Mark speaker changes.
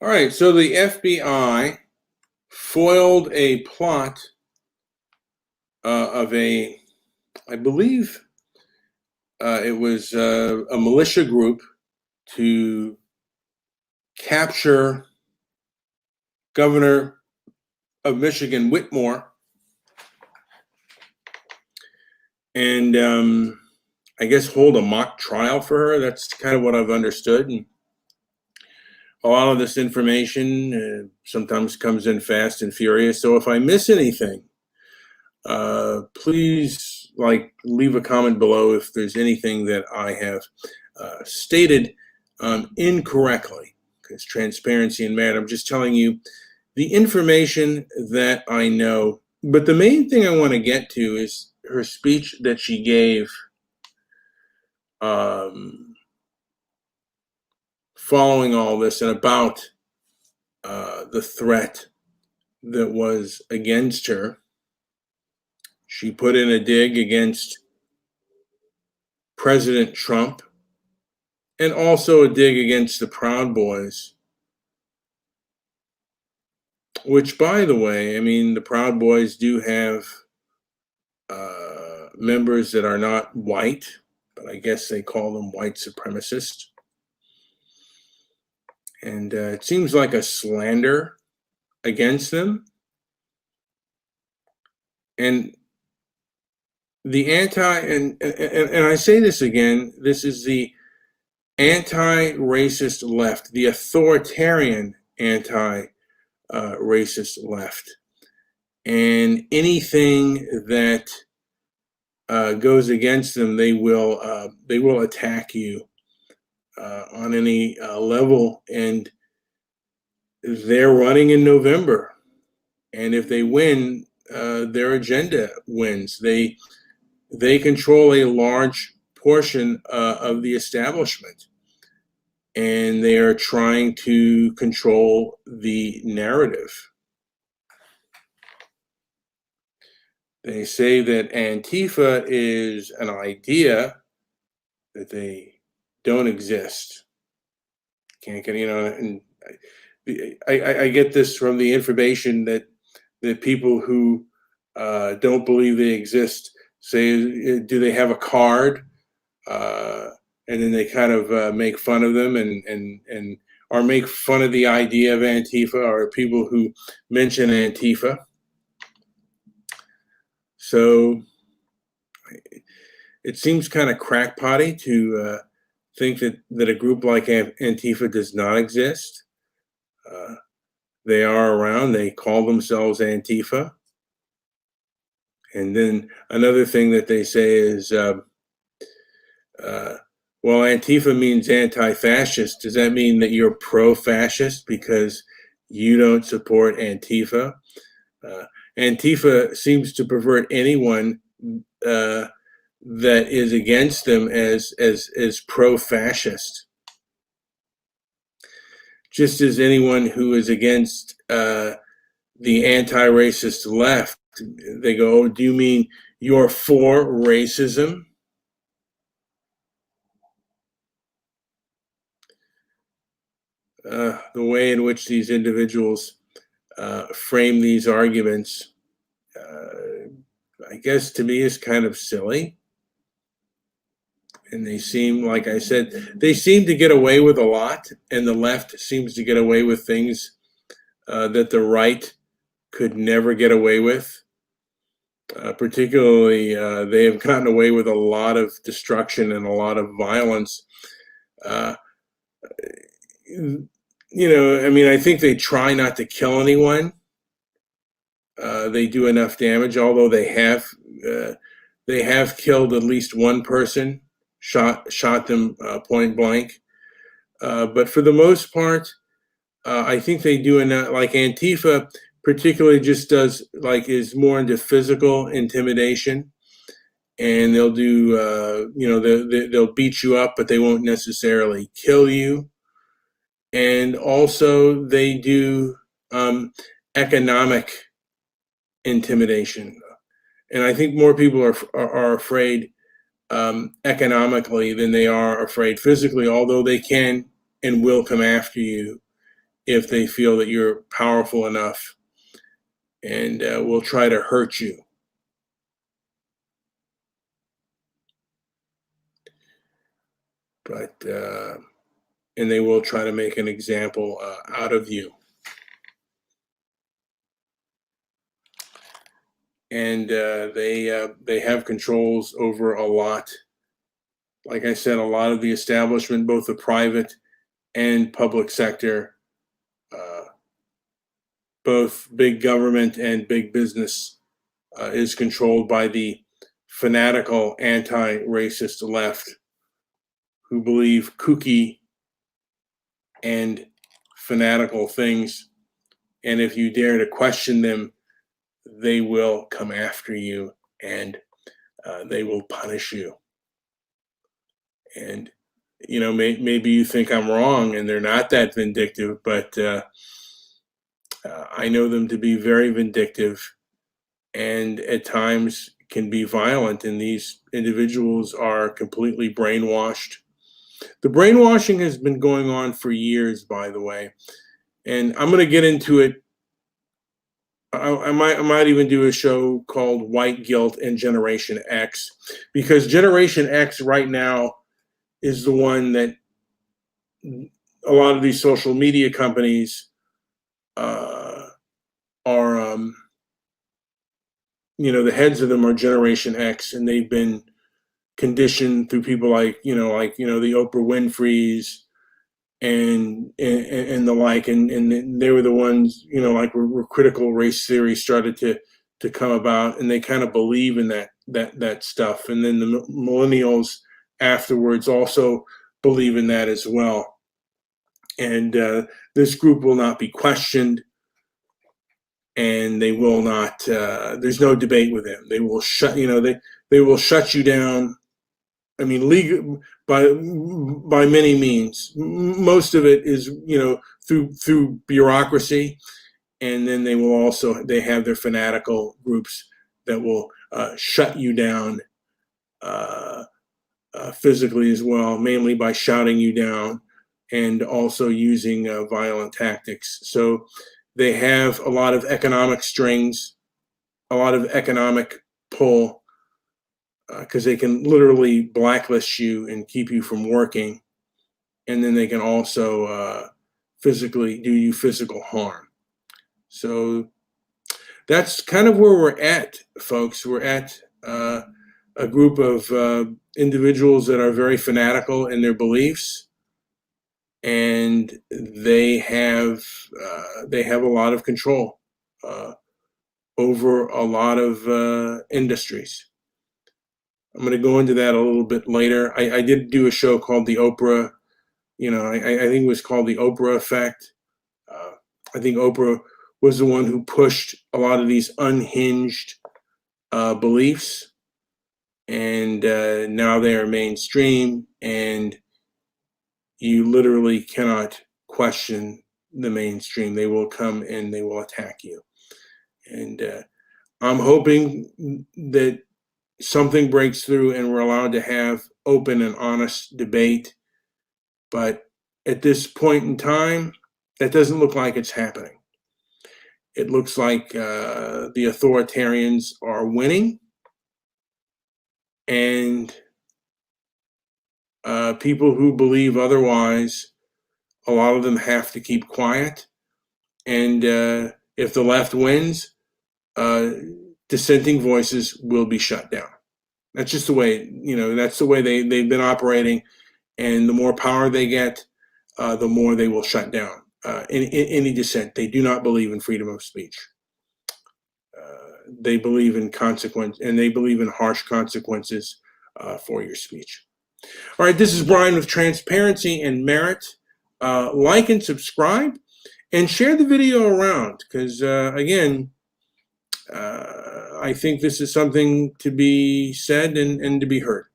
Speaker 1: All right, so the FBI foiled a plot of I believe it was a militia group to capture Governor of Michigan, Whitmer, and I guess hold a mock trial for her. That's kind of what I've understood. And a lot of this information sometimes comes in fast and furious. So if I miss anything, please leave a comment below if there's anything that I have stated incorrectly, because transparency and matter. I'm just telling you the information that I know. But the main thing I want to get to is her speech that she gave following all this and about the threat that was against her. She put in a dig against President Trump and also a dig against the Proud Boys, which, by the way, I mean, the Proud Boys do have members that are not white, but I guess they call them white supremacists. And it seems like a slander against them. And the and I say this again, this is the anti-racist left, the authoritarian anti-racist left. And anything that goes against them, they will attack you on any level. And they're running in November, and if they win, their agenda wins. They control a large portion of the establishment, and they are trying to control the narrative. They say that Antifa is an idea, that they don't exist. Can't get, and I get this from the information that people who don't believe they exist say, do they have a card? And then they kind of make fun of them and or make fun of the idea of Antifa, or people who mention Antifa. So it seems kind of crackpotty to think that a group like Antifa does not exist. They are around. They call themselves Antifa. And then another thing that they say is, well, Antifa means anti-fascist. Does that mean that you're pro-fascist because you don't support Antifa? Antifa seems to pervert anyone that is against them as pro-fascist, just as anyone who is against the anti-racist left, they go, oh, do you mean you're for racism? The way in which these individuals frame these arguments, I guess to me, is kind of silly. And they seem, like I said, they seem to get away with a lot, and the left seems to get away with things that the right could never get away with. Particularly, they have gotten away with a lot of destruction and a lot of violence. I mean, I think they try not to kill anyone. They do enough damage, although they have killed at least one person, shot them point blank. But for the most part, I think they do enough. Like Antifa particularly just is more into physical intimidation, and they'll do, they'll beat you up, but they won't necessarily kill you. And also they do economic intimidation. And I think more people are afraid economically than they are afraid physically, although they can and will come after you if they feel that you're powerful enough, and will try to hurt you. But and they will try to make an example out of you. And they have controls over a lot. Like I said, a lot of the establishment, both the private and public sector, both big government and big business, is controlled by the fanatical anti-racist left, who believe kooky and fanatical things. And if you dare to question them, they will come after you, and they will punish you. And maybe you think I'm wrong and they're not that vindictive, but I know them to be very vindictive, and at times can be violent, and these individuals are completely brainwashed. The brainwashing has been going on for years, by the way, and I'm going to get into it. I might even do a show called White Guilt and Generation X, because Generation X right now is the one that a lot of these social media companies are, the heads of them are Generation X, and they've been conditioned through people like the Oprah Winfreys and the like, and they were the ones, like where critical race theory started to come about, and they kind of believe in that stuff. And then the millennials afterwards also believe in that as well. And this group will not be questioned, and they will not. There's no debate with them. They will they will shut you down. I mean, legal by many means. Most of it is through bureaucracy, and then they have their fanatical groups that will shut you down physically as well, mainly by shouting you down and also using violent tactics. So they have a lot of economic strings, a lot of economic pull, because they can literally blacklist you and keep you from working. And then they can also physically do you physical harm. So that's kind of where we're at, folks. We're at a group of individuals that are very fanatical in their beliefs, and they have a lot of control over a lot of industries. I'm going to go into that a little bit later. I did do a show called the Oprah, I think it was called the Oprah Effect. I think Oprah was the one who pushed a lot of these unhinged beliefs, and now they are mainstream, and you literally cannot question the mainstream. They will come and they will attack you. And I'm hoping that something breaks through and we're allowed to have open and honest debate. But at this point in time, that doesn't look like it's happening. It looks like the authoritarians are winning, and people who believe otherwise, a lot of them have to keep quiet. And if the left wins, dissenting voices will be shut down. That's just the way, that's the way they've been operating. And the more power they get, the more they will shut down any dissent. They do not believe in freedom of speech. They believe in consequence, and they believe in harsh consequences for your speech. All right, this is Brian with Transparency and Merit. Like and subscribe, and share the video around, because again, I think this is something to be said and to be heard.